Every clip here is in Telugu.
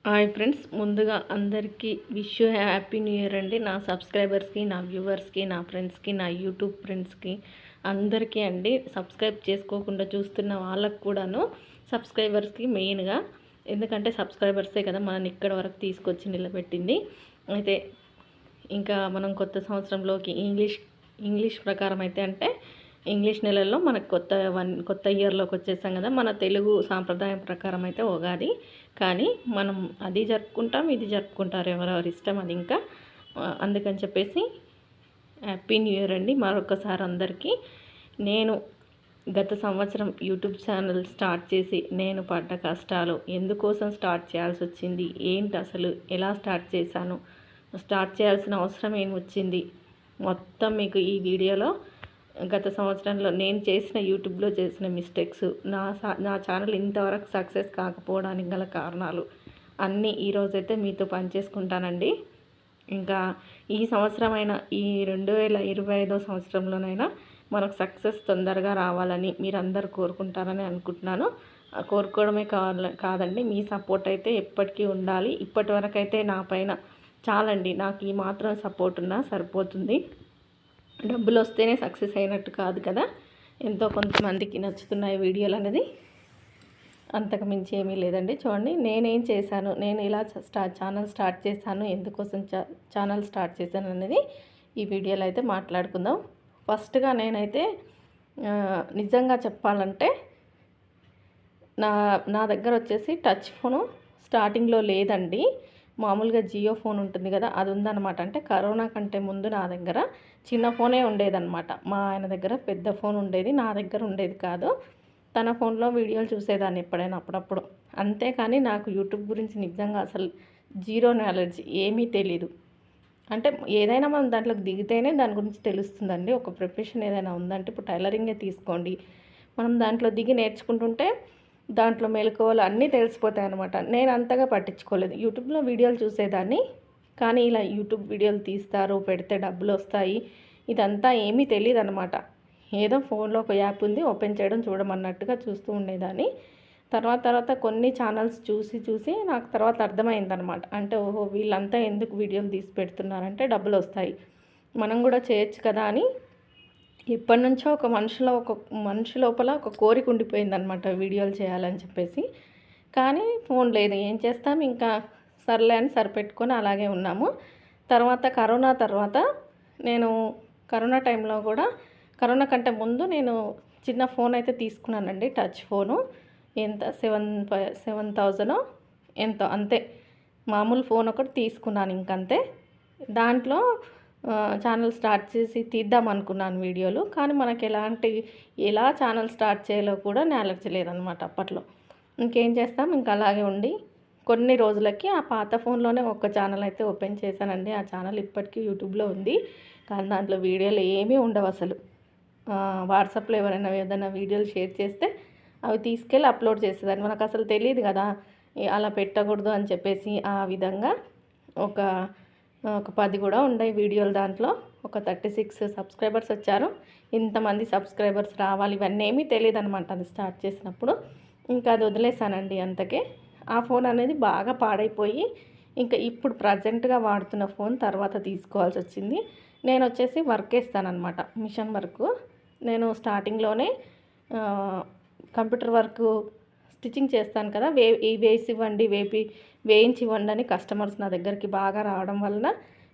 హాయ్ ఫ్రెండ్స్, ముందుగా అందరికీ wish you happy new year అండి. నా సబ్స్క్రైబర్స్కి, నా వ్యూవర్స్కి, నా ఫ్రెండ్స్కి, నా యూట్యూబ్ ఫ్రెండ్స్కి అందరికీ అండి. సబ్స్క్రైబ్ చేసుకోకుండా చూస్తున్న వాళ్ళకు కూడాను, సబ్స్క్రైబర్స్కి మెయిన్గా, ఎందుకంటే సబ్స్క్రైబర్సే కదా మనని ఇక్కడ వరకు తీసుకొచ్చి నిలబెట్టింది. అయితే ఇంకా మనం కొత్త సంవత్సరంలోకి ఇంగ్లీష్ ప్రకారం అయితే అంటే ఇంగ్లీష్ నెలల్లో మనకు కొత్త ఇయర్లోకి వచ్చేసాం కదా. మన తెలుగు సాంప్రదాయం ప్రకారం అయితే ఉగాది, కానీ మనం అది జరుపుకుంటాం, ఇది జరుపుకుంటారు, ఎవరెవరి ఇష్టం అది. ఇంకా అందుకని చెప్పేసి హ్యాపీ న్యూ ఇయర్ అండి మరొకసారి అందరికీ. నేను గత సంవత్సరం యూట్యూబ్ ఛానల్ స్టార్ట్ చేసి నేను పడ్డ కష్టాలు, ఎందుకోసం స్టార్ట్ చేయాల్సి వచ్చింది, ఏంటి అసలు, ఎలా స్టార్ట్ చేశాను, స్టార్ట్ చేయాల్సిన అవసరం ఏమి వచ్చింది, మొత్తం మీకు ఈ వీడియోలో గత సంవత్సరంలో నేను చేసిన యూట్యూబ్లో చేసిన మిస్టేక్స్, నా ఛానల్ ఇంతవరకు సక్సెస్ కాకపోవడానికి గల కారణాలు అన్నీ ఈరోజైతే మీతో పనిచేసుకుంటానండి. ఇంకా ఈ సంవత్సరమైనా, ఈ 2025 సంవత్సరంలోనైనా మనకు సక్సెస్ తొందరగా రావాలని మీరందరూ కోరుకుంటారని అనుకుంటున్నాను. కోరుకోవడమే కాదండి, మీ సపోర్ట్ అయితే ఎప్పటికీ ఉండాలి. ఇప్పటి వరకు అయితే నా పైన చాలండి, నాకు ఈ మాత్రం సపోర్ట్ ఉన్నా సరిపోతుంది. డబ్బులు వస్తేనే సక్సెస్ అయినట్టు కాదు కదా. ఎంతో కొంతమందికి నచ్చుతున్నాయి వీడియోలు అనేది, అంతకు మించి ఏమీ లేదండి. చూడండి నేనేం చేశాను, నేను ఇలా ఛానల్ స్టార్ట్ చేశాను, ఎందుకోసం ఛానల్ స్టార్ట్ చేశాను అనేది ఈ వీడియోలో అయితే మాట్లాడుకుందాం. ఫస్ట్గా నేనైతే నిజంగా చెప్పాలంటే నా దగ్గర వచ్చేసి టచ్ ఫోను స్టార్టింగ్లో లేదండి. మామూలుగా జియో ఫోన్ ఉంటుంది కదా, అది ఉందన్నమాట. అంటే కరోనా కంటే ముందు నా దగ్గర చిన్న ఫోనే ఉండేదన్నమాట. మా ఆయన దగ్గర పెద్ద ఫోన్ ఉండేది, నా దగ్గర ఉండేది కాదు. తన ఫోన్లో వీడియోలు చూసేదాన్ని ఎప్పుడైనా అప్పుడప్పుడు, అంతేకాని నాకు యూట్యూబ్ గురించి నిజంగా అసలు జీరో నాలెడ్జ్, ఏమీ తెలీదు. అంటే ఏదైనా మనం దాంట్లోకి దిగితేనే దాని గురించి తెలుస్తుందండి. ఒక ప్రొఫెషన్ ఏదైనా ఉందంటే, ఇప్పుడు టైలరింగే తీసుకోండి, మనం దాంట్లో దిగి నేర్చుకుంటుంటే దాంట్లో మెలకువలు అన్నీ తెలిసిపోతాయి అన్నమాట. నేను అంతగా పట్టించుకోలేదు, యూట్యూబ్లో వీడియోలు చూసేదాన్ని. కానీ ఇలా యూట్యూబ్ వీడియోలు తీస్తారు, పెడితే డబ్బులు వస్తాయి, ఇదంతా ఏమీ తెలియదు అనమాట. ఏదో ఫోన్లో ఒక యాప్ ఉంది, ఓపెన్ చేయడం చూడమన్నట్టుగా చూస్తూ ఉండేదాన్ని. తర్వాత కొన్ని ఛానల్స్ చూసి నాకు తర్వాత అర్థమైందనమాట. అంటే ఓహో, వీళ్ళంతా ఎందుకు వీడియోలు తీసి పెడుతున్నారంటే డబ్బులు వస్తాయి, మనం కూడా చేయొచ్చు కదా అని ఎప్పటి నుంచో ఒక మనిషి లోపల ఒక కోరిక ఉండిపోయిందనమాట, వీడియోలు చేయాలని చెప్పేసి. కానీ ఫోన్ లేదు, ఏం చేస్తాం, ఇంకా సర్లే అని సరిపెట్టుకొని అలాగే ఉన్నాము. కరోనా నేను కరోనా టైంలో కూడా, కరోనా కంటే ముందు నేను చిన్న ఫోన్ అయితే తీసుకున్నానండి, టచ్ ఫోను. ఎంత 7,000 ఎంతో, అంతే. మామూలు ఫోన్ ఒకటి తీసుకున్నాను, ఇంకంతే. దాంట్లో ఛానల్ స్టార్ట్ చేసి తీద్దాం అనుకున్నాను వీడియోలు. కానీ మనకి ఎలా ఛానల్ స్టార్ట్ చేయాలో కూడా నాలెడ్జ్ లేదనమాట అప్పట్లో. ఇంకేం చేస్తాం, ఇంకా అలాగే ఉండి కొన్ని రోజులకి ఆ పాత ఫోన్లోనే ఒక ఛానల్ అయితే ఓపెన్ చేశానండి. ఆ ఛానల్ ఇప్పటికీ యూట్యూబ్లో ఉంది, కానీ దాంట్లో వీడియోలు ఏమీ ఉండవు అసలు. వాట్సాప్లో ఎవరైనా ఏదైనా వీడియోలు షేర్ చేస్తే అవి తీసుకెళ్ళి అప్లోడ్ చేసేదాన్ని. మనకు అసలు తెలియదు కదా అలా పెట్టకూడదు అని చెప్పేసి. ఆ విధంగా ఒక 10 కూడా ఉన్నాయి వీడియోలు. దాంట్లో ఒక 36 సబ్స్క్రైబర్స్ వచ్చారు. ఇంతమంది సబ్స్క్రైబర్స్ రావాలి ఇవన్నీ ఏమీ తెలియదు అనమాట అది స్టార్ట్ చేసినప్పుడు. ఇంకా అది వదిలేసానండి అంతకే. ఆ ఫోన్ అనేది బాగా పాడైపోయి, ఇంకా ఇప్పుడు ప్రజెంట్గా వాడుతున్న ఫోన్ తర్వాత తీసుకోవాల్సి వచ్చింది. నేను వచ్చేసి వర్క్ వేస్తానన్నమాట, మిషన్ వర్క్. నేను స్టార్టింగ్లోనే కంప్యూటర్ వర్క్ స్టిచ్చింగ్ చేస్తాను కదా, వేసి ఇవ్వండి, వేయించి ఇవ్వండి అని కస్టమర్స్ నా దగ్గరికి బాగా రావడం వలన,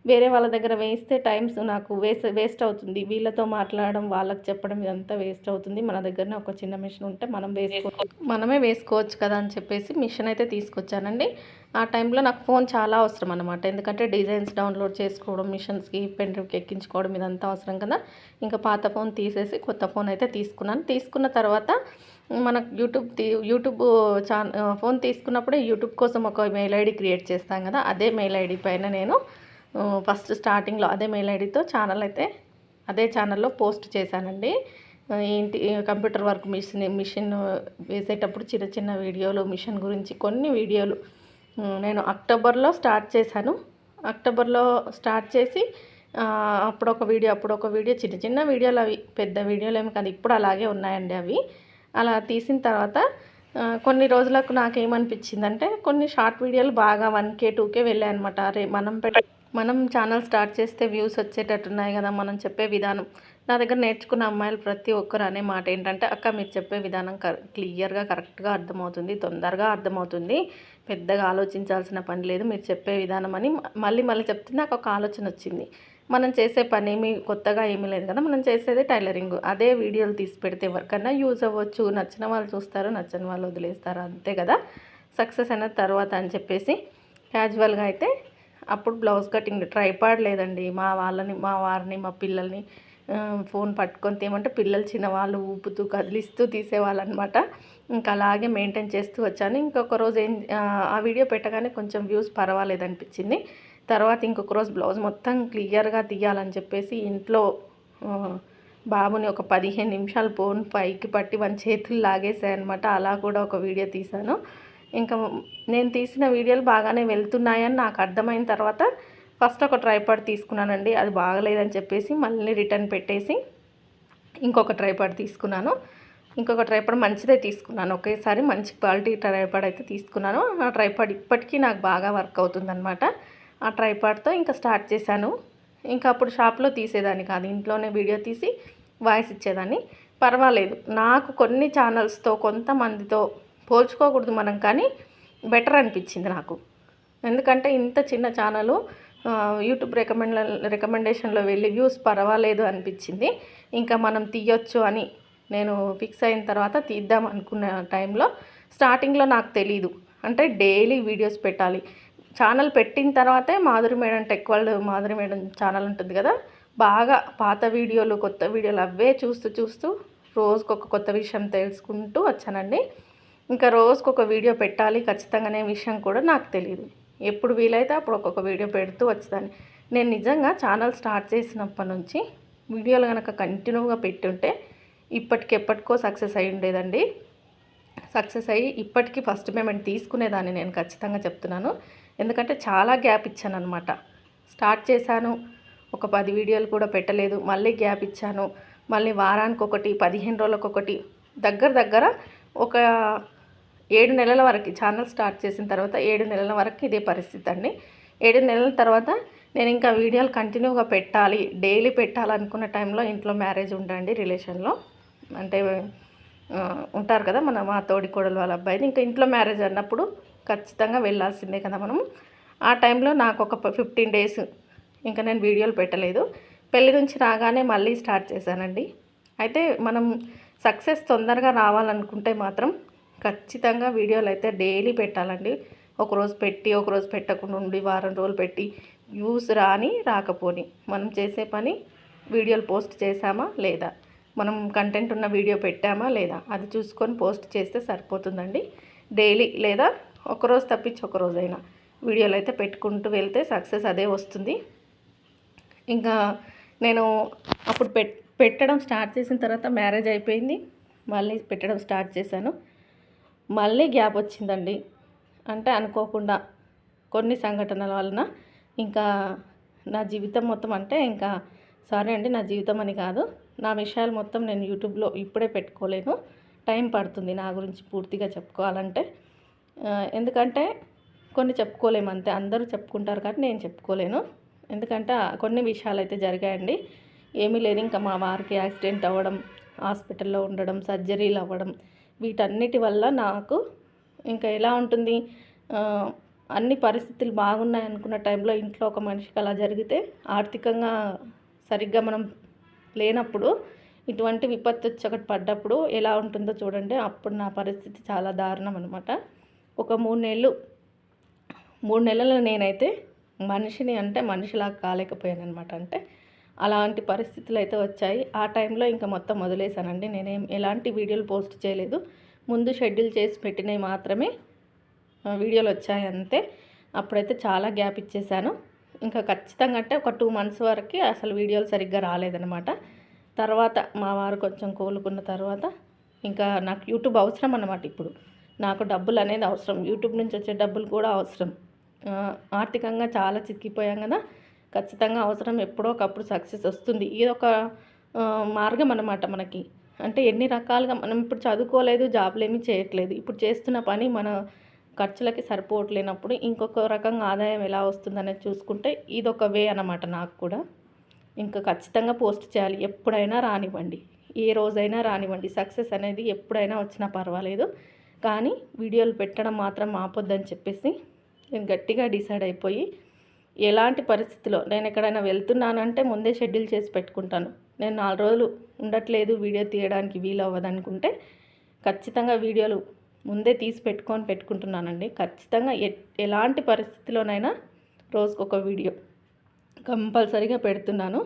వేరే వాళ్ళ దగ్గర వేయిస్తే టైమ్స్ నాకు వేస్ట్ అవుతుంది. వీళ్ళతో మాట్లాడడం, వాళ్ళకి చెప్పడం, ఇదంతా వేస్ట్ అవుతుంది. మన దగ్గరనే ఒక చిన్న మిషన్ ఉంటే మనమే వేసుకోవచ్చు కదా అని చెప్పేసి మిషన్ అయితే తీసుకొచ్చానండి. ఆ టైంలో నాకు ఫోన్ చాలా అవసరం అనమాట. ఎందుకంటే డిజైన్స్ డౌన్లోడ్ చేసుకోవడం, మిషన్స్కి పెన్ డ్రైవ్కి ఎక్కించుకోవడం, ఇదంతా అవసరం కదా. ఇంకా పాత ఫోన్ తీసేసి కొత్త ఫోన్ అయితే తీసుకున్నాను. తీసుకున్న తర్వాత మనకు యూట్యూబ్ ఫోన్ తీసుకున్నప్పుడే యూట్యూబ్ కోసం ఒక మెయిల్ ఐడి క్రియేట్ చేస్తాం కదా, అదే మెయిల్ ఐడి పైన నేను ఫస్ట్ స్టార్టింగ్లో అదే మెయిల్ ఐడితో అదే ఛానల్లో పోస్ట్ చేశానండి. ఏంటి, కంప్యూటర్ వర్క్ మిషన్ వేసేటప్పుడు చిన్న వీడియోలు, మిషన్ గురించి కొన్ని వీడియోలు నేను అక్టోబర్లో స్టార్ట్ చేశాను. అక్టోబర్లో స్టార్ట్ చేసి అప్పుడొక వీడియో చిన్న వీడియోలు, అవి పెద్ద వీడియోలు ఏమి కాదు, ఇప్పుడు అలాగే ఉన్నాయండి అవి. అలా తీసిన తర్వాత కొన్ని రోజులకు నాకేమనిపించిందంటే కొన్ని షార్ట్ వీడియోలు బాగా 1K 2K వెళ్ళాయన్నమాట. అరే మనం ఛానల్ స్టార్ట్ చేస్తే వ్యూస్ వచ్చేటట్టున్నాయి కదా మనం చెప్పే విధానం. నా దగ్గర నేర్చుకున్న అమ్మాయిలు ప్రతి ఒక్కరు అనే మాట ఏంటంటే, అక్క మీరు చెప్పే విధానం క్లియర్గా కరెక్ట్గా అర్థమవుతుంది, తొందరగా అర్థమవుతుంది, పెద్దగా ఆలోచించాల్సిన పని లేదు మీరు చెప్పే విధానం అని మళ్ళీ చెప్తే నాకు ఒక ఆలోచన వచ్చింది. మనం చేసే పని ఏమి కొత్తగా ఏమీ లేదు కదా, మనం చేసేది టైలరింగ్. అదే వీడియోలు తీసి పెడితే ఎవరికన్నా యూజ్ అవ్వచ్చు, నచ్చిన వాళ్ళు చూస్తారు, నచ్చని వాళ్ళు వదిలేస్తారు, అంతే కదా, సక్సెస్ అనేది తర్వాత అని చెప్పేసి క్యాజువల్గా అయితే అప్పుడు బ్లౌజ్ కటింగ్ ట్రైపాడ్ లేదండి. మా వారిని మా పిల్లల్ని ఫోన్ పట్టుకొని తీయమంటే పిల్లలు చిన్నవాళ్ళు ఊపుతూ కదిలిస్తూ తీసేవాళ్ళు అనమాట. ఇంకా అలాగే మెయింటైన్ చేస్తూ వచ్చాను. ఇంకొక రోజు ఆ వీడియో పెట్టగానే కొంచెం వ్యూస్ పర్వాలేదనిపించింది. తర్వాత ఇంకొక రోజు బ్లౌజ్ మొత్తం క్లియర్గా తీయాలని చెప్పేసి ఇంట్లో బాబుని ఒక 15 నిమిషాలు ఫోన్ పైకి పట్టి వాని చేతులు లాగేసాయన్నమాట. అలా కూడా ఒక వీడియో తీశాను. ఇంకా నేను తీసిన వీడియోలు బాగానే వెళ్తున్నాయని నాకు అర్థమైన తర్వాత ఫస్ట్ ఒక ట్రైపాడ్ తీసుకున్నానండి. అది బాగలేదని చెప్పేసి మళ్ళీ రిటర్న్ పెట్టేసి ఇంకొక ట్రైపాడ్ తీసుకున్నాను. ఇంకొక ట్రైపాడ్ మంచిదే తీసుకున్నాను. ఒకేసారి మంచి క్వాలిటీ ట్రైపాడ్ అయితే తీసుకున్నాను. ఆ ట్రైపాడ్ ఇప్పటికీ నాకు బాగా వర్క్ అవుతుందన్నమాట. ఆ ట్రైపాడ్తో ఇంకా స్టార్ట్ చేశాను. ఇంకా అప్పుడు షాప్లో తీసేదాన్ని కాదు, ఇంట్లోనే వీడియో తీసి వాయిస్ ఇచ్చేదాన్ని. పర్వాలేదు, నాకు కొన్ని ఛానల్స్తో కొంతమందితో పోల్చుకోకూడదు మనం, కానీ బెటర్ అనిపించింది నాకు. ఎందుకంటే ఇంత చిన్న ఛానలు యూట్యూబ్ రికమెండేషన్లో వెళ్ళి వ్యూస్ పర్వాలేదు అనిపించింది. ఇంకా మనం తీయొచ్చు అని నేను ఫిక్స్ అయిన తర్వాత తీద్దాం అనుకున్న టైంలో స్టార్టింగ్లో నాకు తెలీదు, అంటే డైలీ వీడియోస్ పెట్టాలి. ఛానల్ పెట్టిన తర్వాతే Madhuri madam tech world Madhuri madam channel ఉంటుంది కదా, బాగా పాత వీడియోలు కొత్త వీడియోలు అవే చూస్తూ రోజుకొక కొత్త విషయం తెలుసుకుంటూ వచ్చానండి. ఇంకా రోజుకొక వీడియో పెట్టాలి ఖచ్చితంగా అనే విషయం కూడా నాకు తెలియదు. ఎప్పుడు వీలైతే అప్పుడు ఒక్కొక్క వీడియో పెడుతూ వచ్చేదాన్ని. నేను నిజంగా ఛానల్ స్టార్ట్ చేసినప్పటి నుంచి వీడియోలు కనుక కంటిన్యూగా పెట్టుంటే ఎప్పటికో సక్సెస్ అయి ఉండేదండి. సక్సెస్ అయ్యి ఇప్పటికీ ఫస్ట్ పేమెంట్ తీసుకునేదాన్ని నేను ఖచ్చితంగా చెప్తున్నాను. ఎందుకంటే చాలా గ్యాప్ ఇచ్చాను అనమాట. స్టార్ట్ చేశాను, ఒక 10 వీడియోలు కూడా పెట్టలేదు, మళ్ళీ గ్యాప్ ఇచ్చాను, మళ్ళీ వారానికి ఒకటి 15 రోజులకు ఒకటి, దగ్గర ఒక 7 నెలల వరకు ఛానల్ స్టార్ట్ చేసిన తర్వాత 7 నెలల వరకు ఇదే పరిస్థితి అండి. 7 నెలల తర్వాత నేను ఇంకా వీడియోలు కంటిన్యూగా పెట్టాలి, డైలీ పెట్టాలనుకున్న టైంలో ఇంట్లో మ్యారేజ్ ఉండండి, రిలేషన్లో అంటే ఉంటారు కదా మా తోడి కోడలు వాళ్ళ అబ్బాయిది, ఇంకా ఇంట్లో మ్యారేజ్ అన్నప్పుడు ఖచ్చితంగా వెళ్ళాల్సిందే కదా మనము. ఆ టైంలో నాకు ఒక 15 డేస్ ఇంకా నేను వీడియోలు పెట్టలేదు. పెళ్లి నుంచి రాగానే మళ్ళీ స్టార్ట్ చేశానండి. అయితే మనం సక్సెస్ తొందరగా రావాలనుకుంటే మాత్రం ఖచ్చితంగా వీడియోలు అయితే డైలీ పెట్టాలండి. ఒకరోజు పెట్టి ఒకరోజు పెట్టకుండా ఉండి వారం రోజులు పెట్టి వ్యూస్ రాకపోని మనం చేసే పని వీడియోలు పోస్ట్ చేసామా లేదా, మనం కంటెంట్ ఉన్న వీడియో పెట్టామా లేదా, అది చూసుకొని పోస్ట్ చేస్తే సరిపోతుందండి. డైలీ లేదా ఒకరోజు తప్పించి ఒకరోజైనా వీడియోలు అయితే పెట్టుకుంటూ వెళ్తే సక్సెస్ అదే వస్తుంది. ఇంకా నేను అప్పుడు పెట్టడం స్టార్ట్ చేసిన తర్వాత మ్యారేజ్ అయిపోయింది, మళ్ళీ పెట్టడం స్టార్ట్ చేశాను. మళ్ళీ గ్యాప్ వచ్చిందండి. అంటే అనుకోకుండా కొన్ని సంఘటనల వలన ఇంకా నా జీవితం మొత్తం, అంటే ఇంకా సారీ అండి, నా జీవితం అని కాదు, నా విషయాలు మొత్తం నేను యూట్యూబ్లో ఇప్పుడే పెట్టుకోలేను, టైం పడుతుంది నా గురించి పూర్తిగా చెప్పుకోవాలంటే. ఎందుకంటే కొన్ని చెప్పుకోలేము అంతే, అందరూ చెప్పుకుంటారు కానీ నేను చెప్పుకోలేను. ఎందుకంటే కొన్ని విషయాలు అయితే జరిగాయండి. ఏమీ లేదు, ఇంకా మా వారికి యాక్సిడెంట్ అవ్వడం, హాస్పిటల్లో ఉండడం, సర్జరీలు అవ్వడం, వీటన్నిటి వల్ల నాకు ఇంకా ఎలా ఉంటుంది, అన్ని పరిస్థితులు బాగున్నాయి అనుకున్న టైంలో ఇంట్లో ఒక మనిషికి అలా జరిగితే, ఆర్థికంగా సరిగ్గా మనం లేనప్పుడు ఇటువంటి విపత్తు వచ్చి ఒకటి పడ్డప్పుడు ఎలా ఉంటుందో చూడండి. అప్పుడు నా పరిస్థితి చాలా దారుణం అనమాట. ఒక 3 నెలలు నేనైతే మనిషిని అంటే మనిషిలాగా కాలేకపోయాను అనమాట. అంటే అలాంటి పరిస్థితులు అయితే వచ్చాయి. ఆ టైంలో ఇంకా మొత్తం వదిలేశానండి. నేనేం ఎలాంటి వీడియోలు పోస్ట్ చేయలేదు. ముందు షెడ్యూల్ చేసి పెట్టినవి మాత్రమే వీడియోలు వచ్చాయి అంతే. అప్పుడైతే చాలా గ్యాప్ ఇచ్చేసాను. ఇంకా ఖచ్చితంగా అంటే ఒక 2 మంత్స్ వరకు అసలు వీడియోలు సరిగ్గా రాలేదనమాట. తర్వాత మా వారు కొంచెం కోలుకున్న తర్వాత ఇంకా నాకు యూట్యూబ్ అవసరం అన్నమాట. ఇప్పుడు నాకు డబ్బులు అనేది అవసరం, యూట్యూబ్ నుంచి వచ్చే డబ్బులు కూడా అవసరం. ఆర్థికంగా చాలా చిక్కిపోయాం కదా, ఖచ్చితంగా అవసరం. ఎప్పుడో ఒకప్పుడు సక్సెస్ వస్తుంది, ఇది ఒక మార్గం అన్నమాట మనకి. అంటే ఎన్ని రకాలుగా మనం ఇప్పుడు చదువుకోలేదు, జాబ్‌లు ఏమీ చేయట్లేదు. ఇప్పుడు చేస్తున్న పని మన ఖర్చులకి సరిపోవట్లేనప్పుడు ఇంకొక రకంగా ఆదాయం ఎలా వస్తుందనేది చూసుకుంటే ఇదొక వే అన్నమాట నాకు కూడా. ఇంకా ఖచ్చితంగా పోస్ట్ చేయాలి. ఎప్పుడైనా రానివ్వండి. ఏ రోజైనా రానివ్వండి. సక్సెస్ అనేది ఎప్పుడైనా వచ్చినా పర్వాలేదు. కానీ వీడియోలు పెట్టడం మాత్రం ఆపొద్దని చెప్పేసి నేను గట్టిగా డిసైడ్ అయిపోయి ఎలాంటి పరిస్థితిలో నేను ఎక్కడైనా వెళ్తున్నానంటే ముందే షెడ్యూల్ చేసి పెట్టుకుంటాను. నేను 4 రోజులు ఉండట్లేదు, వీడియో తీయడానికి వీలవ్వదనుకుంటే ఖచ్చితంగా వీడియోలు ముందే తీసి పెట్టుకుంటున్నానండి. ఖచ్చితంగా ఎలాంటి పరిస్థితిలోనైనా రోజుకొక వీడియో కంపల్సరీగా పెడుతున్నాను.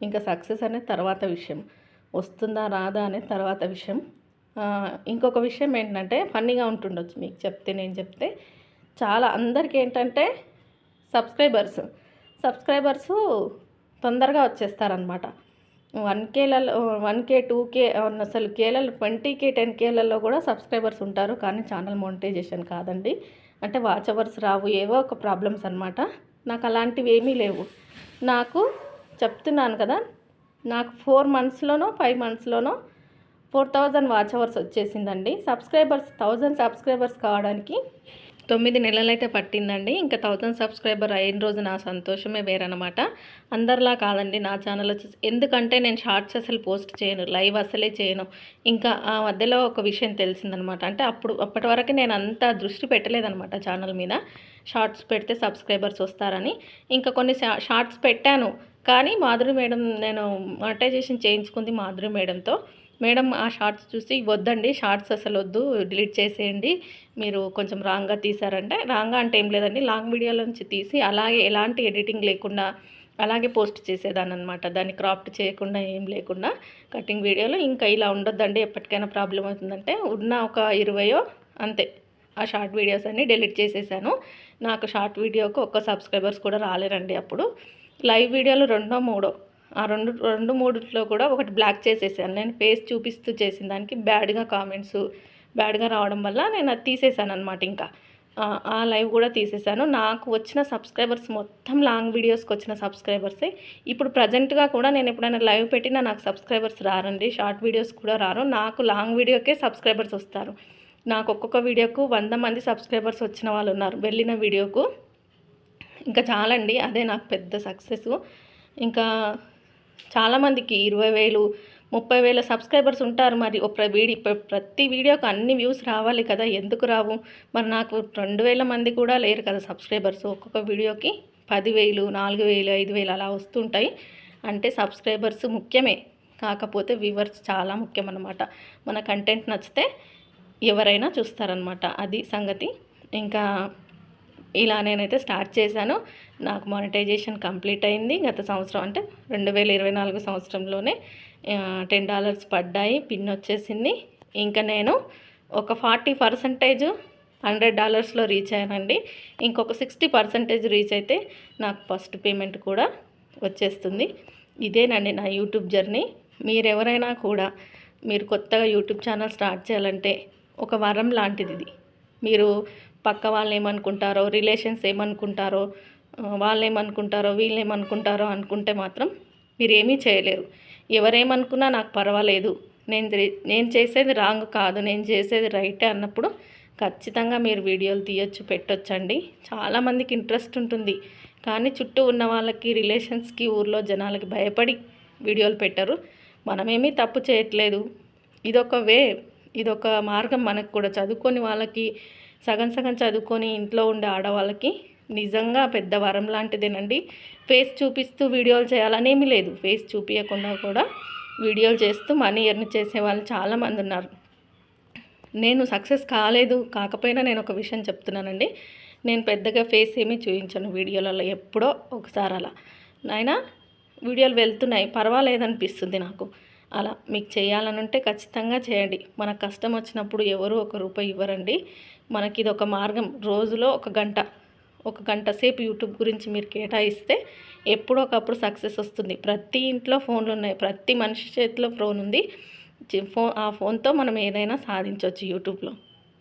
ఇంకా సక్సెస్ అనేది తర్వాత విషయం. వస్తుందా రాదా అనేది తర్వాత విషయం. ఇంకొక విషయం ఏంటంటే ఫన్నీగా ఉంటుండొచ్చు మీకు చెప్తే, నేను చెప్తే చాలా అందరికీ ఏంటంటే సబ్స్క్రైబర్సు తొందరగా వచ్చేస్తారనమాట. 1Kలలో 1K 2K అసలు కేలలో 20K 10Kలలో కూడా సబ్స్క్రైబర్స్ ఉంటారు. కానీ ఛానల్ మోనిటైజేషన్ కాదండి. అంటే వాచ్ అవర్స్ రావు, ఏవో ఒక ప్రాబ్లమ్స్ అనమాట. నాకు అలాంటివి ఏమీ లేవు. నాకు చెప్తున్నాను కదా, నాకు 4 మంత్స్లోనో 5 మంత్స్లోనో 4000 వాచ్ అవర్స్ వచ్చేసిందండి. 1000 సబ్స్క్రైబర్స్ కావడానికి 9 నెలలైతే పట్టిందండి. ఇంకా 1000 సబ్స్క్రైబర్ అయిన రోజు నా సంతోషమే వేరనమాట. అందరిలా కాదండి నా ఛానల్ వచ్చేసి. ఎందుకంటే నేను షార్ట్స్ అసలు పోస్ట్ చేయను, లైవ్ అసలే చేయను. ఇంకా ఆ మధ్యలో ఒక విషయం తెలిసిందనమాట. అంటే అప్పటి వరకు నేను అంత దృష్టి పెట్టలేదనమాట ఛానల్ మీద. షార్ట్స్ పెడితే సబ్స్క్రైబర్స్ వస్తారని. ఇంకా కొన్ని షార్ట్స్ పెట్టాను. కానీ మాధురి మేడం, నేను మానిటైజేషన్ చేయించుకుంది మాధురి మేడంతో. మేడం ఆ షార్ట్స్ చూసి వద్దండి, షార్ట్స్ అసలు వద్దు, డిలీట్ చేసేయండి, మీరు కొంచెం రాంగ్గా తీసారంటే. రాంగ్గా అంటే ఏం లేదండి, లాంగ్ వీడియోలోంచి తీసి అలాగే ఎలాంటి ఎడిటింగ్ లేకుండా అలాగే పోస్ట్ చేసేదాన్ని అనమాట. దాన్ని క్రాప్ట్ చేయకుండా ఏం లేకుండా కటింగ్ వీడియోలో. ఇంకా ఇలా ఉండొద్దండి, ఎప్పటికైనా ప్రాబ్లం అవుతుందంటే ఉన్న ఒక 20 అంతే ఆ షార్ట్ వీడియోస్ అన్నీ డిలీట్ చేసేసాను. నాకు షార్ట్ వీడియోకి ఒక్క సబ్స్క్రైబర్స్ కూడా రాలేరండి అప్పుడు. లైవ్ వీడియోలు 2 3 ఆ 2 3లో కూడా ఒకటి బ్లాక్ చేసేసాను. నేను ఫేస్ చూపిస్తూ చేసిన దానికి బ్యాడ్గా కామెంట్స్ బ్యాడ్గా రావడం వల్ల నేను అది తీసేసాను అనమాట. ఇంకా ఆ లైవ్ కూడా తీసేసాను. నాకు వచ్చిన సబ్స్క్రైబర్స్ మొత్తం లాంగ్ వీడియోస్కి వచ్చిన సబ్స్క్రైబర్సే. ఇప్పుడు ప్రజెంట్గా కూడా నేను ఎప్పుడైనా లైవ్ పెట్టినా నాకు సబ్స్క్రైబర్స్ రారండి, షార్ట్ వీడియోస్ కూడా రారు. నాకు లాంగ్ వీడియోకే సబ్స్క్రైబర్స్ వస్తారు. నాకు ఒక్కొక్క వీడియోకు 100 మంది సబ్స్క్రైబర్స్ వచ్చిన వాళ్ళు ఉన్నారు వెళ్ళిన వీడియోకు. ఇంకా చాలండి, అదే నాకు పెద్ద సక్సెస్. ఇంకా చాలామందికి 20,000 30,000 సబ్స్క్రైబర్స్ ఉంటారు. మరి ప్రతి వీడియోకి అన్ని వ్యూస్ రావాలి కదా, ఎందుకు రావు? మరి నాకు 2,000 మంది కూడా లేరు కదా సబ్స్క్రైబర్స్. ఒక్కొక్క వీడియోకి 10,000 4,000 5,000 అలా వస్తుంటాయి. అంటే సబ్స్క్రైబర్స్ ముఖ్యమే, కాకపోతే వ్యూవర్స్ చాలా ముఖ్యం అన్నమాట. మన కంటెంట్ నచ్చితే ఎవరైనా చూస్తారనమాట, అది సంగతి. ఇంకా ఇలా నేనైతే స్టార్ట్ చేశాను. నాకు మానిటైజేషన్ కంప్లీట్ అయింది గత సంవత్సరం, అంటే 2024 సంవత్సరంలోనే $10 పడ్డాయి, పిన్ వచ్చేసింది. ఇంకా నేను ఒక 40% $100లో రీచ్ అయ్యానండి. ఇంకొక 60% రీచ్ అయితే నాకు ఫస్ట్ పేమెంట్ కూడా వచ్చేస్తుంది. ఇదేనండి నా యూట్యూబ్ జర్నీ. మీరెవరైనా కూడా మీరు కొత్తగా యూట్యూబ్ ఛానల్ స్టార్ట్ చేయాలంటే ఒక వరం లాంటిది ఇది. మీరు పక్క వాళ్ళు ఏమనుకుంటారో, రిలేషన్స్ ఏమనుకుంటారో, వాళ్ళు ఏమనుకుంటారో, వీళ్ళు ఏమనుకుంటారో అనుకుంటే మాత్రం మీరు ఏమీ చేయలేరు. ఎవరేమనుకున్నా నాకు పర్వాలేదు, నేను చేసేది రాంగ్ కాదు, నేను చేసేది రైటే అన్నప్పుడు ఖచ్చితంగా మీరు వీడియోలు తీయొచ్చు, పెట్టొచ్చండి. చాలామందికి ఇంట్రెస్ట్ ఉంటుంది, కానీ చుట్టూ ఉన్న వాళ్ళకి, రిలేషన్స్కి, ఊర్లో జనాలకి భయపడి వీడియోలు పెట్టరు. మనమేమీ తప్పు చేయట్లేదు. ఇదొక వే, ఇదొక మార్గం మనకు కూడా. చదువుకొని వాళ్ళకి, సగం చదువుకొని ఇంట్లో ఉండే ఆడవాళ్ళకి నిజంగా పెద్ద వరం లాంటిదేనండి. ఫేస్ చూపిస్తూ వీడియోలు చేయాలనేమీ లేదు. ఫేస్ చూపించకుండా కూడా వీడియోలు చేస్తూ మనీ ఎర్న్ చేసే వాళ్ళు చాలామంది ఉన్నారు. నేను సక్సెస్ కాకపోయినా నేను ఒక విషయం చెప్తున్నానండి. నేను పెద్దగా ఫేస్ ఏమీ చూపించను వీడియోలలో, ఎప్పుడో ఒకసారి అలా. నాయనా వీడియోలు వెళ్తున్నాయి, పర్వాలేదనిపిస్తుంది నాకు. అలా మీకు చేయాలనుంటే ఖచ్చితంగా చేయండి. మనకు కష్టం వచ్చినప్పుడు ఎవరు ₹1 ఇవ్వరండి. మనకి ఇది ఒక మార్గం. రోజులో ఒక గంట సేపు యూట్యూబ్ గురించి మీరు కేటాయిస్తే ఎప్పుడో ఒకప్పుడు సక్సెస్ వస్తుంది. ప్రతి ఇంట్లో ఫోన్లు ఉన్నాయి, ప్రతి మనిషి చేతిలో ఫోన్ ఉంది. ఆ ఫోన్తో మనం ఏదైనా సాధించవచ్చు యూట్యూబ్లో.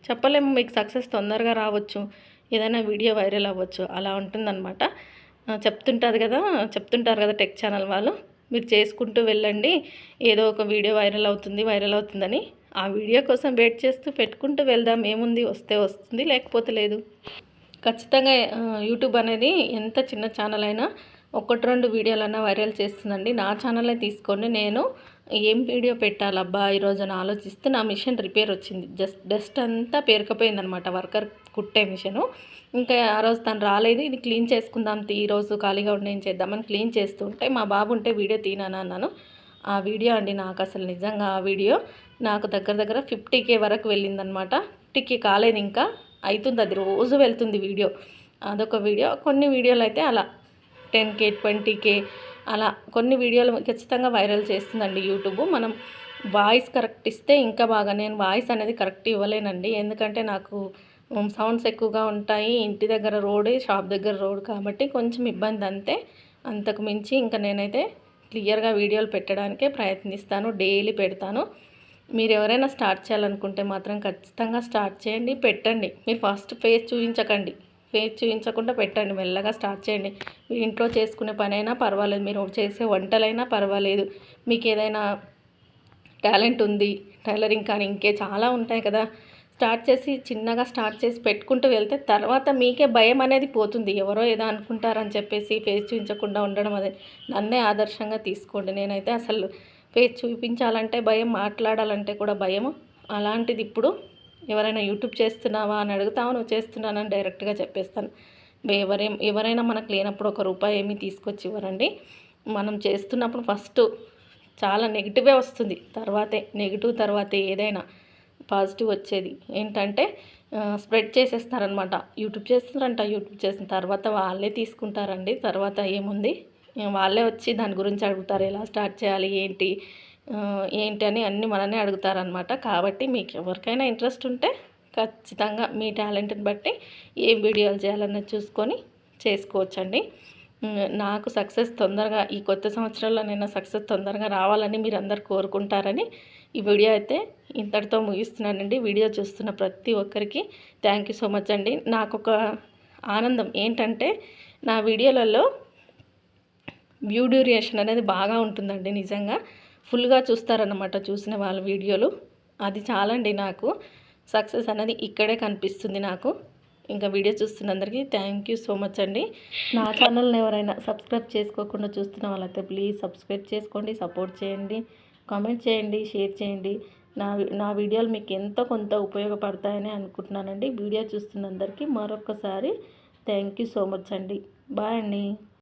చెప్పలేము, మీకు సక్సెస్ తొందరగా రావచ్చు, ఏదైనా వీడియో వైరల్ అవ్వచ్చు, అలా ఉంటుందన్నమాట. చెప్తుంటారు కదా టెక్ ఛానల్ వాళ్ళు, మీరు చేసుకుంటూ వెళ్ళండి, ఏదో ఒక వీడియో వైరల్ అవుతుందని. ఆ వీడియో కోసం వెయిట్ చేస్తూ పెట్టుకుంటూ వెళ్దాం, ఏముంది, వస్తే వస్తుంది, లేకపోతే లేదు. ఖచ్చితంగా యూట్యూబ్ అనేది ఎంత చిన్న ఛానల్ అయినా 1-2 వీడియోలన్నా వైరల్ చేస్తుందండి. నా ఛానలే తీసుకోండి, నేను ఏం వీడియో పెట్టాలబ్బా ఈరోజు అని ఆలోచిస్తే నా మిషన్ రిపేర్ వచ్చింది. డస్ట్ అంతా పేరుకపోయిందనమాట, వర్కర్ కుట్టే మిషను. ఇంకా ఆ రోజు తను రాలేదు, ఇది క్లీన్ చేసుకుందాం ఈరోజు ఖాళీగా ఉండి ఏం చేద్దామని క్లీన్ చేస్తూ ఉంటే మా బాబు ఉంటే వీడియో తీనానా అన్నాను. ఆ వీడియో అండి నాకు అసలు నిజంగా ఆ వీడియో నాకు దగ్గర 50K వరకు వెళ్ళిందనమాట. 50K కాలేదు, ఇంకా అవుతుంది, అది రోజు వెళ్తుంది వీడియో. అదొక వీడియో. కొన్ని వీడియోలు అయితే అలా 10K 20K అలా కొన్ని వీడియోలు ఖచ్చితంగా వైరల్ చేస్తుందండి యూట్యూబ్. మనం వాయిస్ కరెక్ట్ ఇస్తే ఇంకా బాగా. నేను వాయిస్ అనేది కరెక్ట్ ఇవ్వలేనండి, ఎందుకంటే నాకు సౌండ్స్ ఎక్కువగా ఉంటాయి. ఇంటి దగ్గర రోడ్, షాప్ దగ్గర రోడ్ కాబట్టి కొంచెం ఇబ్బంది అంతే. అంతకు మించి ఇంకా నేనైతే క్లియర్గా వీడియోలు పెట్టడానికే ప్రయత్నిస్తాను, డైలీ పెడతాను. మీరు ఎవరైనా స్టార్ట్ చేయాలనుకుంటే మాత్రం ఖచ్చితంగా స్టార్ట్ చేయండి, పెట్టండి. మీరు ఫస్ట్ ఫేస్ చూపించకుండా పెట్టండి, మెల్లగా స్టార్ట్ చేయండి. మీరు ఇంట్లో చేసుకునే పనైనా పర్వాలేదు, మీరు చేసే వంటలైనా పర్వాలేదు, మీకు ఏదైనా టాలెంట్ ఉంది, టైలరింగ్ కానీ ఇంకే చాలా ఉంటాయి కదా, చిన్నగా స్టార్ట్ చేసి పెట్టుకుంటూ వెళ్తే తర్వాత మీకే భయం అనేది పోతుంది. ఎవరో ఏదో అనుకుంటారని చెప్పేసి ఫేస్ చూపించకుండా ఉండడం, అదే నన్నే ఆదర్శంగా తీసుకోండి. నేనైతే అసలు ఫేస్ చూపించాలంటే భయం, మాట్లాడాలంటే కూడా భయము. అలాంటిది ఇప్పుడు ఎవరైనా యూట్యూబ్ చేస్తున్నావా అని అడుగుతావు, నువ్వు చేస్తున్నానని డైరెక్ట్గా చెప్పేస్తాను. ఎవరైనా మనకు లేనప్పుడు ₹1 ఏమీ తీసుకొచ్చి ఇవ్వరండి. మనం చేస్తున్నప్పుడు ఫస్ట్ చాలా నెగిటివే వస్తుంది, తర్వాతే ఏదైనా పాజిటివ్ వచ్చేది. ఏంటంటే స్ప్రెడ్ చేసేస్తారనమాట. యూట్యూబ్ చేసిన తర్వాత వాళ్ళే తీసుకుంటారండి. తర్వాత ఏముంది, వాళ్ళే వచ్చి దాని గురించి అడుగుతారు, ఎలా స్టార్ట్ చేయాలి, ఏంటి అని అన్నీ మననే అడుగుతారనమాట. కాబట్టి మీకు ఎవరికైనా ఇంట్రెస్ట్ ఉంటే ఖచ్చితంగా మీ టాలెంట్ని బట్టి ఏం వీడియోలు చేయాలన్నది చూసుకొని చేసుకోవచ్చండి. నాకు సక్సెస్ తొందరగా ఈ కొత్త సంవత్సరంలో నేను సక్సెస్ తొందరగా రావాలని మీరు అందరు కోరుకుంటారని ఈ వీడియో అయితే ఇంతటితో ముగిస్తున్నానండి. వీడియో చూస్తున్న ప్రతి ఒక్కరికి థ్యాంక్ యూ సో మచ్ అండి. నాకు ఒక ఆనందం ఏంటంటే నా వీడియోలలో వ్యూ డ్యూరేషన్ అనేది బాగా ఉంటుందండి. నిజంగా ఫుల్గా చూస్తారన్నమాట చూసిన వాళ్ళ వీడియోలు. అది చాలండి, నాకు సక్సెస్ అనేది ఇక్కడే కనిపిస్తుంది నాకు. ఇంకా వీడియో చూస్తున్నందరికీ థ్యాంక్ యూ సో మచ్ అండి. నా ఛానల్ని ఎవరైనా సబ్స్క్రైబ్ చేసుకోకుండా చూస్తున్న వాళ్ళైతే ప్లీజ్ సబ్స్క్రైబ్ చేసుకోండి, సపోర్ట్ చేయండి, కామెంట్ చేయండి, షేర్ చేయండి. నా వీడియోలు మీకు ఎంతో కొంత ఉపయోగపడతాయని అనుకుంటున్నానండి. వీడియో చూస్తున్నందరికీ మరొకసారి థ్యాంక్ యూ సో మచ్ అండి. బాయ్ అండి.